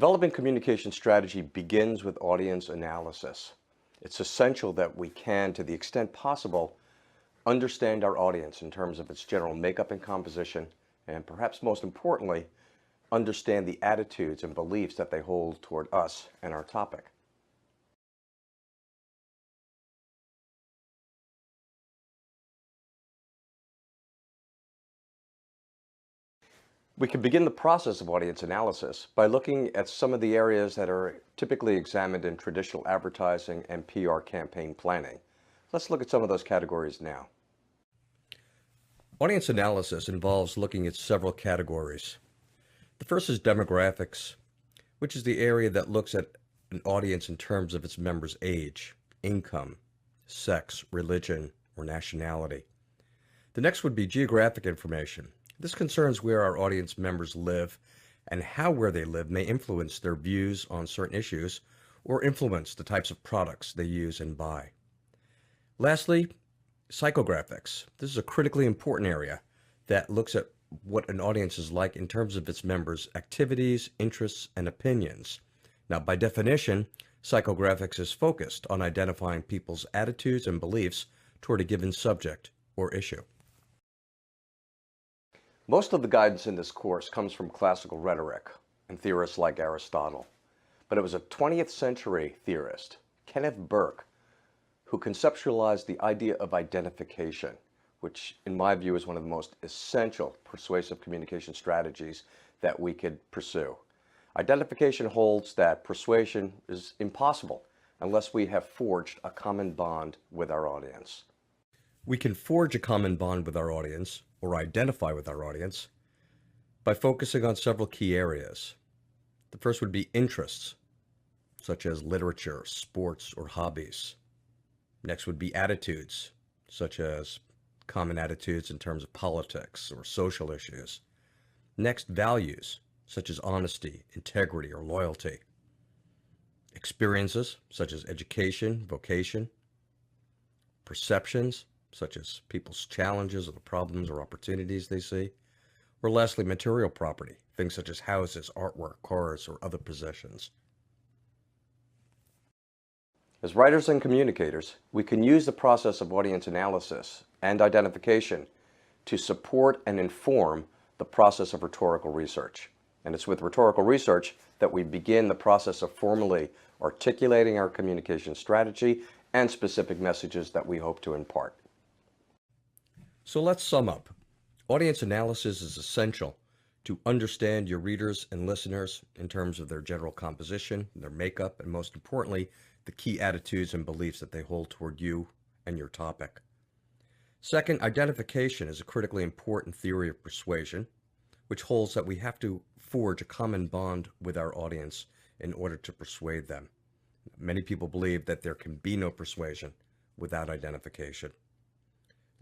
Developing communication strategy begins with audience analysis. It's essential that we can, to the extent possible, understand our audience in terms of its general makeup and composition, and perhaps most importantly, understand the attitudes and beliefs that they hold toward us and our topic. We can begin the process of audience analysis by looking at some of the areas that are typically examined in traditional advertising and PR campaign planning. Let's look at some of those categories now. Audience analysis involves looking at several categories. The first is demographics, which is the area that looks at an audience in terms of its members' age, income, sex, religion, or nationality. The next would be geographic information. This concerns where our audience members live and how where they live may influence their views on certain issues or influence the types of products they use and buy. Lastly, psychographics. This is a critically important area that looks at what an audience is like in terms of its members' activities, interests, and opinions. Now, by definition, psychographics is focused on identifying people's attitudes and beliefs toward a given subject or issue. Most of the guidance in this course comes from classical rhetoric and theorists like Aristotle. But it was a 20th century theorist, Kenneth Burke, who conceptualized the idea of identification, which in my view is one of the most essential persuasive communication strategies that we could pursue. Identification holds that persuasion is impossible unless we have forged a common bond with our audience. We can forge a common bond with our audience, or identify with our audience, by focusing on several key areas. The first would be interests, such as literature, sports, or hobbies. Next would be attitudes, such as common attitudes in terms of politics or social issues. Next, values, such as honesty, integrity, or loyalty. Experiences, such as education, vocation. Perceptions, such as people's challenges or the problems or opportunities they see. Or lastly, material property, things such as houses, artwork, cars, or other possessions. As writers and communicators, we can use the process of audience analysis and identification to support and inform the process of rhetorical research. And it's with rhetorical research that we begin the process of formally articulating our communication strategy and specific messages that we hope to impart. So let's sum up. Audience analysis is essential to understand your readers and listeners in terms of their general composition, their makeup, and most importantly, the key attitudes and beliefs that they hold toward you and your topic. Second, identification is a critically important theory of persuasion, which holds that we have to forge a common bond with our audience in order to persuade them. Many people believe that there can be no persuasion without identification.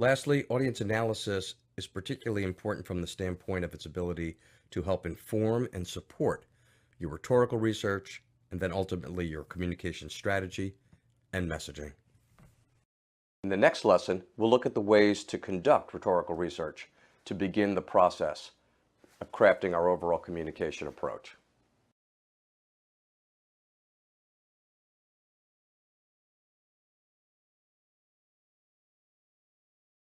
Lastly, audience analysis is particularly important from the standpoint of its ability to help inform and support your rhetorical research and then ultimately your communication strategy and messaging. In the next lesson, we'll look at the ways to conduct rhetorical research to begin the process of crafting our overall communication approach.